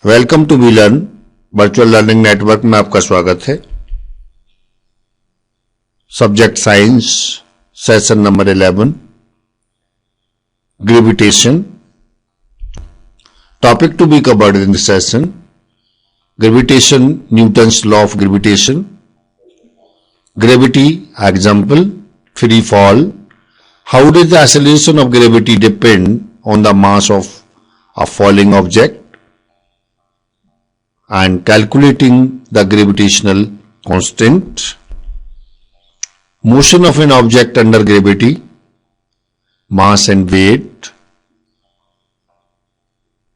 Welcome to V learn virtual learning network में आपका स्वागत है। Subject science, session number 11, gravitation. Topic to be covered in this session: gravitation, Newton's law of gravitation, gravity example, free fall, how does the acceleration of gravity depend on the mass of a falling object, and calculating the gravitational constant, motion of an object under gravity, mass and weight,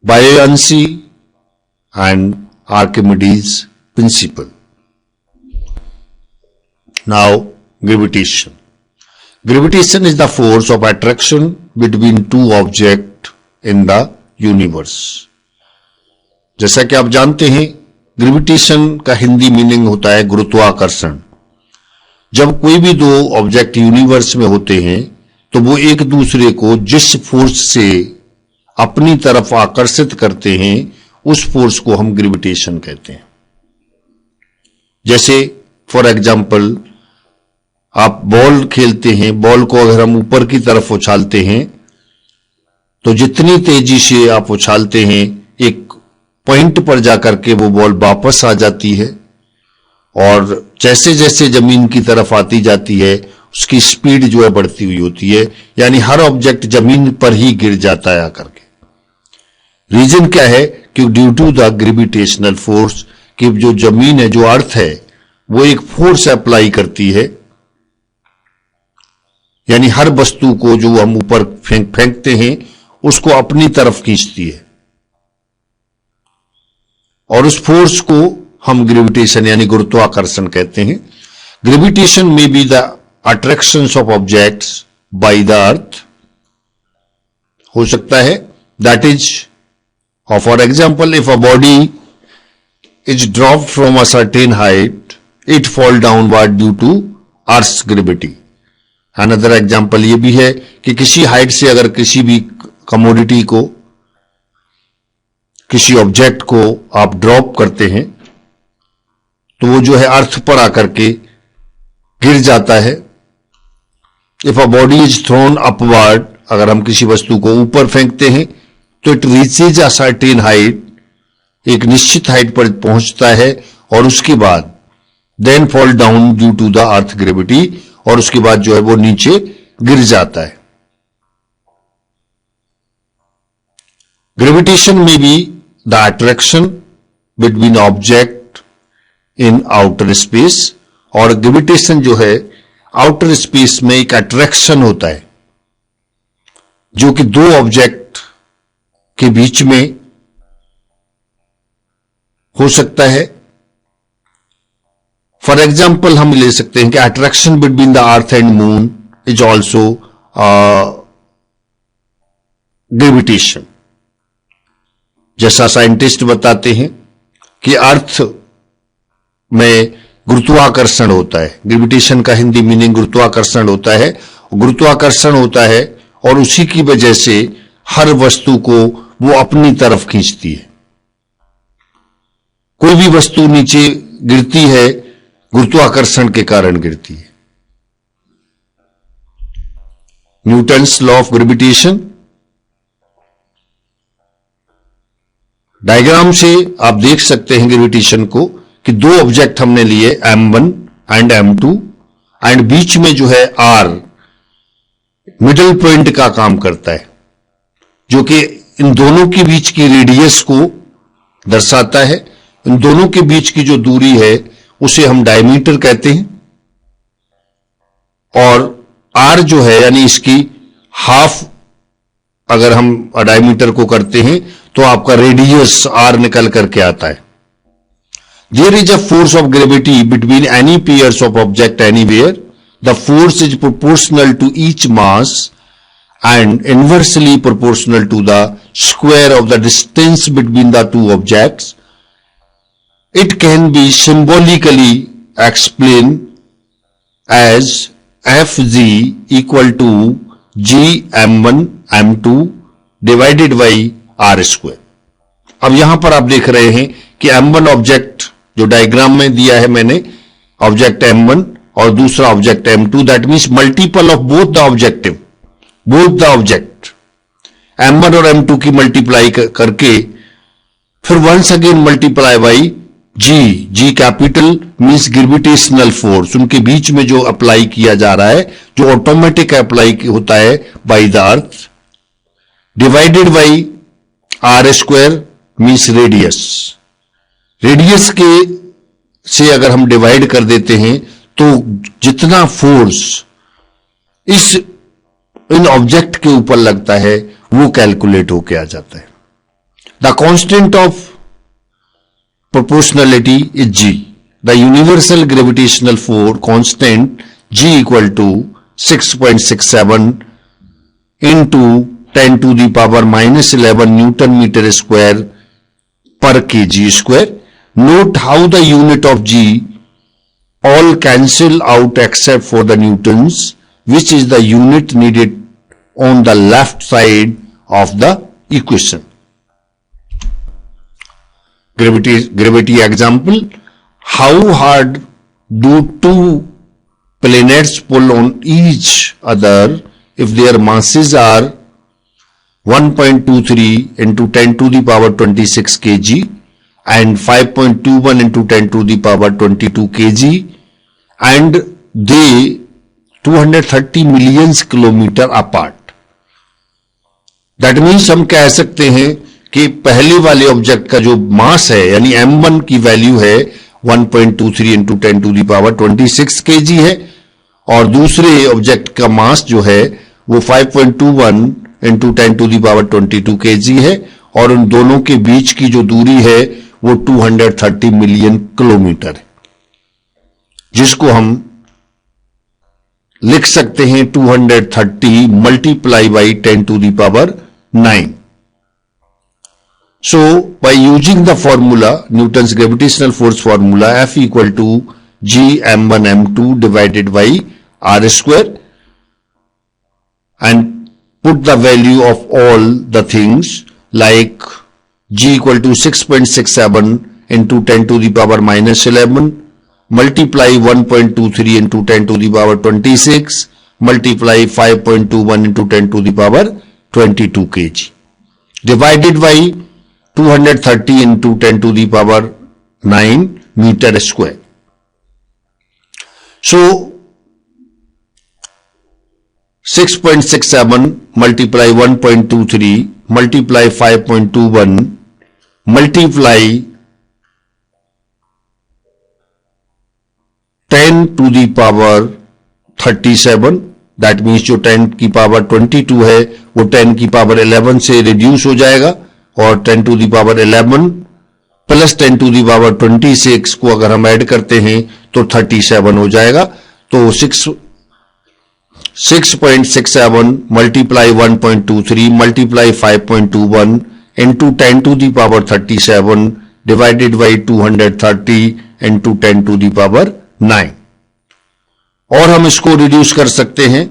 buoyancy and Archimedes principle. Now, gravitation. Gravitation is the force of attraction between two objects in the universe. जैसा कि आप जानते हैं, gravitation का Hindi meaning होता है गुरुत्वाकर्षण। जब कोई भी दो ऑब्जेक्ट यूनिवर्स में होते हैं तो वो एक दूसरे को जिस फोर्स से अपनी तरफ आकर्षित करते हैं उस फोर्स को हम ग्रेविटेशन कहते हैं। जैसे फॉर एग्जांपल, आप बॉल खेलते हैं, बॉल को अगर हम ऊपर की तरफ उछालते हैं तो जितनी तेजी से आप उछालते हैं एक पॉइंट पर जाकर के वो बॉल वापस आ जाती है, और जैसे जैसे जमीन की तरफ आती जाती है उसकी स्पीड जो है बढ़ती हुई होती है, यानी हर ऑब्जेक्ट जमीन पर ही गिर जाता है आकर के। रीजन क्या है कि due to the gravitational force, कि जो जमीन है, जो अर्थ है, वो एक फोर्स अप्लाई करती है, यानी हर वस्तु को जो हम ऊपर फेंकते हैं उसको अपनी तरफ खींचती है, और उस फोर्स को हम ग्रेविटेशन यानी गुरुत्वाकर्षण कहते हैं। ग्रेविटेशन में be the attractions of objects by the earth, हो सकता है, that is for example if a body is dropped from a certain height it fall downward due to earth's gravity. Another example ये भी है कि किसी height से अगर किसी भी कमोडिटी को, किसी ऑब्जेक्ट को आप ड्रॉप करते हैं तो वो जो है अर्थ पर आकर के गिर जाता है। If a body is thrown upward, अगर हम किसी वस्तु को ऊपर फेंकते हैं तो it reaches a certain height, एक निश्चित हाइट पर पहुंचता है, और उसके बाद then fall down due to the earth gravity, और उसके बाद जो है वो नीचे गिर जाता है। ग्रेविटेशन में भी the attraction between object in outer space, और ग्रेविटेशन जो है आउटर स्पेस में एक अट्रैक्शन होता है जो कि दो ऑब्जेक्ट के बीच में हो सकता है। फॉर एग्जाम्पल हम ले सकते हैं कि attraction between the earth and moon is also gravitation. जैसा साइंटिस्ट बताते हैं कि अर्थ में गुरुत्वाकर्षण होता है, ग्रेविटेशन का हिंदी मीनिंग गुरुत्वाकर्षण होता है, गुरुत्वाकर्षण होता है, और उसी की वजह से हर वस्तु को वो अपनी तरफ खींचती है। कोई भी वस्तु नीचे गिरती है गुरुत्वाकर्षण के कारण गिरती है। Newton's law of gravitation. Diagram से आप देख सकते हैं ग्रेविटेशन को कि दो ऑब्जेक्ट हमने लिए m1 एंड m2, एंड बीच में जो है r मिडिल पॉइंट का काम करता है, जो कि इन दोनों के बीच की रेडियस को दर्शाता है। इन दोनों के बीच की जो दूरी है उसे हम डायमीटर कहते हैं, और r जो है यानी इसकी हाफ अगर हम डायमीटर को करते हैं तो आपका रेडियस r निकल करके आता है। There is a force of gravity between any pairs of object anywhere, the force is proportional to each mass and inversely proportional to the square of the distance between the two objects. It can be symbolically explain as Fg equal to G m1 m2 divided by r square. अब यहां पर आप देख रहे हैं कि M1 object जो diagram में दिया है मैंने, ऑब्जेक्ट M1 और दूसरा object M2, that means multiple of both the objective, both the object M1 और M2 की मल्टीप्लाई करके फिर once again multiply by G capital means gravitational force, उनके बीच में जो अप्लाई किया जा रहा है, जो ऑटोमेटिक अप्लाई होता है by the earth, divided by R square means radius. Radius के से अगर हम डिवाइड कर देते हैं तो जितना फोर्स इन ऑब्जेक्ट के ऊपर लगता है वो कैलकुलेट होके आ जाता है। The constant of proportionality is G. The universal gravitational force constant G equal to 6.67 into 10 to the power minus 11 Newton meter square per kg square. Note how the unit of G all cancel out except for the newtons, which is the unit needed on the left side of the equation. Gravity example. How hard do two planets pull on each other if their masses are 1.23 into 10 to the power 26 kg and 5.21 into 10 to the power 22 kg and they 230 million kilometer apart? That means हम कह सकते हैं कि पहले वाले object का जो मास है यानी M1 की वैल्यू है 1.23 into 10 to the power 26 kg है और दूसरे ऑब्जेक्ट का मास जो है वो 5.21 into 10 to the power 22 kg है और उन दोनों के बीच की जो दूरी है वो 230 मिलियन किलोमीटर है, जिसको हम लिख सकते हैं 230 multiply by 10 to the power 9. So, by using the formula, Newton's gravitational force formula, F equal to G m1 m2 divided by R square, and put the value of all the things like G equal to 6.67 into 10 to the power minus 11, multiply 1.23 into 10 to the power 26, multiply 5.21 into 10 to the power 22 kg, divided by 230 into 10 to the power 9 meter square. So 6.67 multiply 1.23 multiply 5.21 multiply 10 to the power 37, that means जो 10 की power 22 है वो 10 की power 11 से reduce हो जाएगा और 10 to the power 11 plus 10 to the power 26 को अगर हम ऐड करते हैं तो 37 हो जाएगा। तो 6.67 multiply 1.23 multiply 5.21 into 10 to the power 37 divided by 230 into 10 to the power 9। और हम इसको रिड्यूस कर सकते हैं,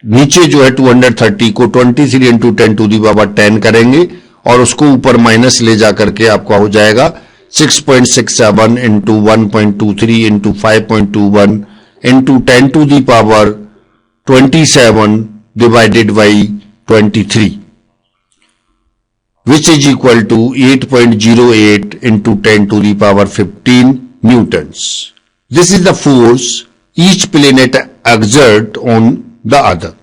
नीचे जो है 230 को 23 इंटू 10 टू दी पावर 10 करेंगे और उसको ऊपर माइनस ले जाकर के आपका हो जाएगा 6.67 into 1.23 into 5.21 into 10 to the power 27 divided by 23 which is equal to 8.08 into 10 to the power 15 newtons. This is the force each planet exert on the other.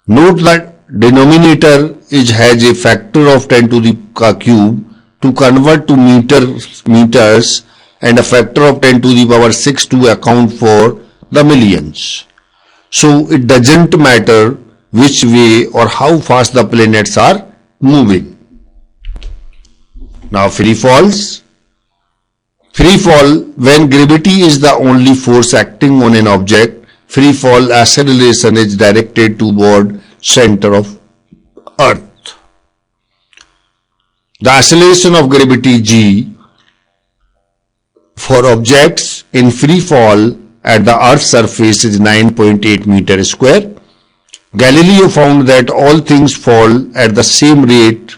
Note that denominator has a factor of 10 to the cube to convert to meters and a factor of 10 to the power 6 to account for the millions. So it doesn't matter which way or how fast the planets are moving. Now free falls. Free fall, when gravity is the only force acting on an object, free fall acceleration is directed toward center of earth. The acceleration of gravity g for objects in free fall at the earth's surface is 9.8 meter square. Galileo found that all things fall at the same rate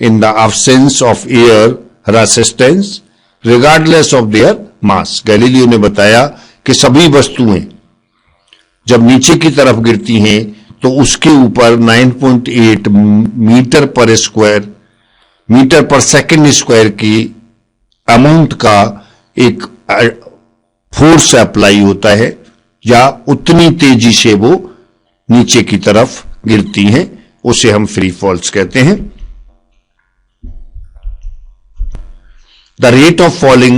in the absence of air resistance regardless of their mass. Galileo ने बताया कि सभी वस्तुएं जब नीचे की तरफ गिरती हैं तो उसके ऊपर 9.8 मीटर पर सेकंड स्क्वायर की अमाउंट का एक फोर्स अप्लाई होता है, या उतनी तेजी से वो नीचे की तरफ गिरती हैं, उसे हम फ्री फॉल्स कहते हैं. The rate of falling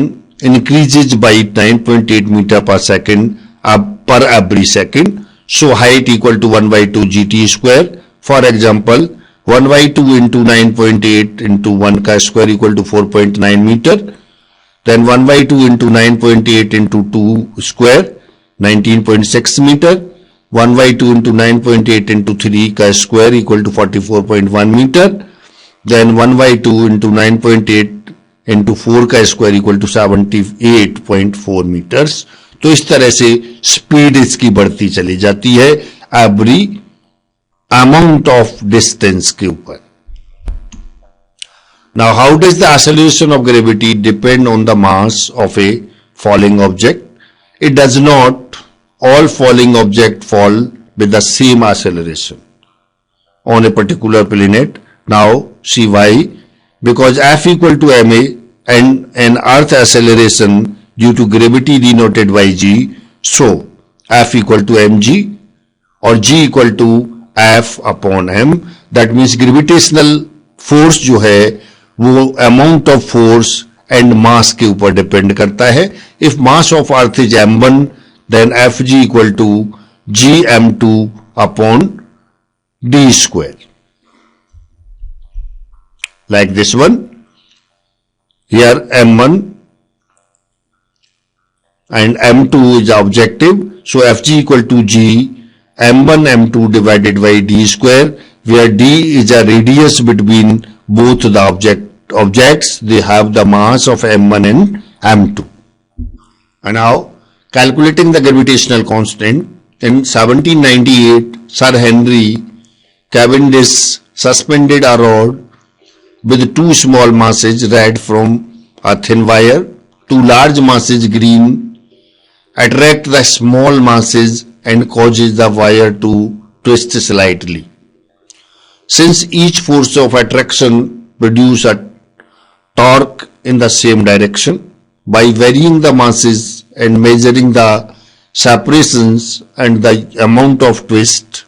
increases by 9.8 meter per second per every second. So height equal to 1 by 2 gt square. For example, 1 by 2 into 9.8 into 1 का square equal to 4.9 meter. Then 1 by 2 into 9.8 into 2 square 19.6 meter. 1 by 2 into 9.8 into 3 का square equal to 44.1 meter. Then 1 by 2 into 9.8 into 4 का square equal to 78.4 metres. तो इस तरह से speed इसकी बढ़ती चली जाती है एवरी अमाउंट ऑफ डिस्टेंस के ऊपर. Now how does the acceleration of gravity depend on the mass of a falling object? It does not. All falling object fall with the same acceleration on a particular planet. Now see why. Because F equal to ma and an earth acceleration due to gravity denoted by g, so F equal to mg or g equal to F upon m. That means gravitational force जो है वो amount of force and mass के ऊपर depend करता है. If mass of earth is m1, then Fg equal to gm2 upon d square. Like this one, here m1 and m2 is objective, so Fg equal to g m1 m2 divided by d square, where d is a radius between both the objects. They have the mass of m1 and m2. And now calculating the gravitational constant, in 1798 Sir Henry Cavendish suspended a rod with two small masses red from a thin wire. Two large masses green attract the small masses and causes the wire to twist slightly. Since each force of attraction produces a torque in the same direction, by varying the masses and measuring the separations and the amount of twist,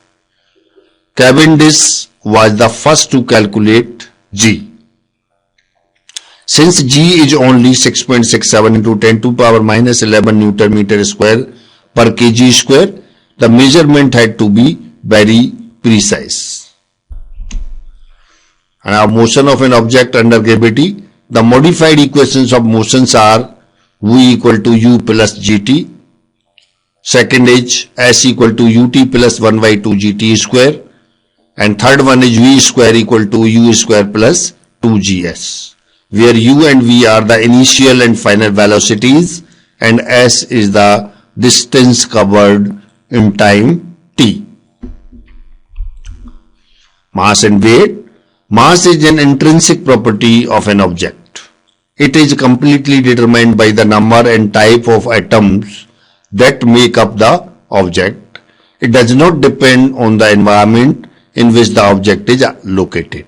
Cavendish was the first to calculate G. Since G is only 6.67 into 10 to power minus 11 Newton meter square per kg square, the measurement had to be very precise. And our motion of an object under gravity, the modified equations of motions are V equal to U plus GT. Second is S equal to UT plus 1 by 2 GT square. And third one is V square equal to U square plus 2GS, where U and V are the initial and final velocities and S is the distance covered in time t. Mass and weight. Mass is an intrinsic property of an object. It is completely determined by the number and type of atoms that make up the object. It does not depend on the environment in which the object is located.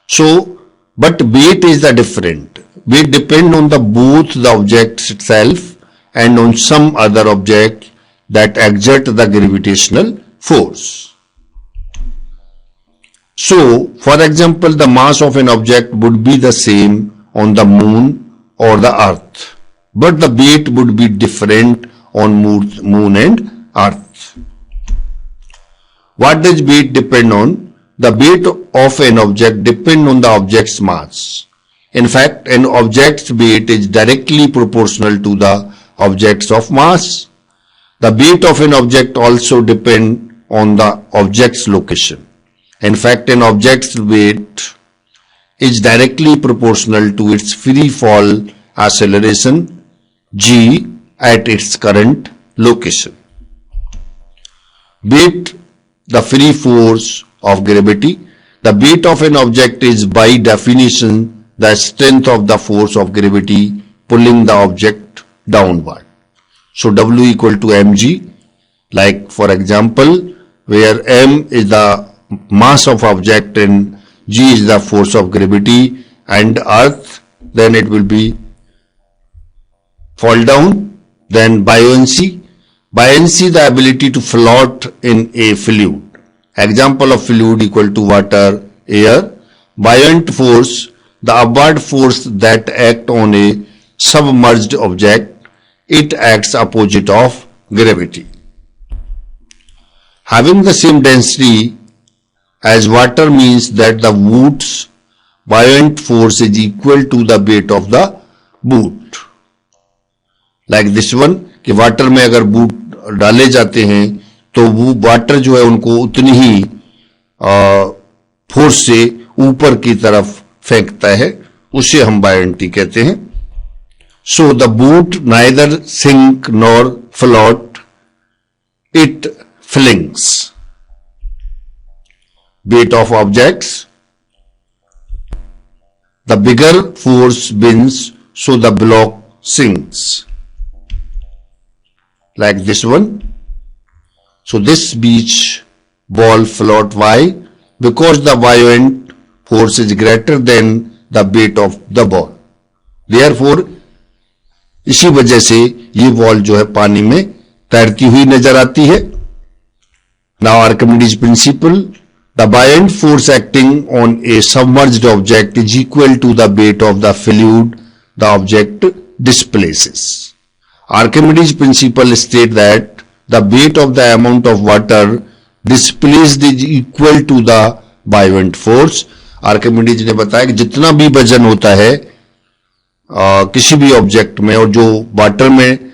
So, but weight is the different. Weight depend on the both the object itself and on some other object that exert the gravitational force. So, for example, the mass of an object would be the same on the moon or the earth, but the weight would be different on moon and earth. What does weight depend on? The weight of an object depends on the object's mass. In fact, an object's weight is directly proportional to the object's of mass. The weight of an object also depends on the object's location. In fact, an object's weight is directly proportional to its free fall acceleration g at its current location. Weight, the free force of gravity. The weight of an object is by definition the strength of the force of gravity pulling the object downward. So W equal to mg, like for example, where m is the mass of object and g is the force of gravity and earth, then it will be fall down. Then buoyancy, the ability to float in a fluid. Example of fluid equal to water, air. Buoyant force, the upward force that act on a submerged object. It acts opposite of gravity. Having the same density as water means that the boot's buoyant force is equal to the weight of the boot. Like this one, कि water में अगर boot डाले जाते हैं तो वो water जो है उनको उतनी ही फोर्स से ऊपर की तरफ फेंकता है, उसे हम बायोंटी कहते हैं. So the boat neither sink nor float, it flings. weight of objects, the bigger force wins, so the block sinks. Like this one. So this beach ball float. Why? Because the buoyant force is greater than the weight of the ball. Therefore, इसी वजह से ये ball जो है पानी में तैरती हुई नजर आती है. Now Archimedes principle. The buoyant force acting on a submerged object is equal to the weight of the fluid the object displaces. Archimedes principle states that the weight of the amount of water displaced is equal to the buoyant force. Archimedes ने बताया कि जितना भी वजन होता है किसी भी ऑब्जेक्ट में और जो वाटर में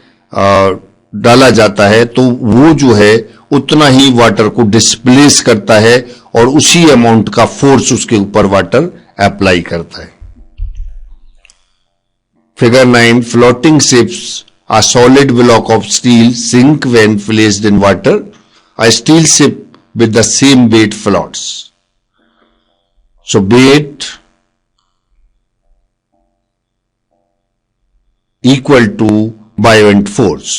डाला जाता है तो वो जो है उतना ही वाटर को डिस्प्लेस करता है और उसी अमाउंट का फोर्स उसके ऊपर वाटर अप्लाई करता है. Figure 9. Floating ships, a solid block of steel sink when placed in water. A steel ship with the same weight floats. So weight equal to buoyant force.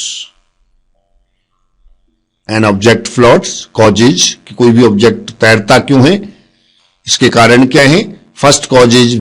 An object floats. Causes कि कोई भी object तैरता क्यों है, इसके कारण क्या है. First cause is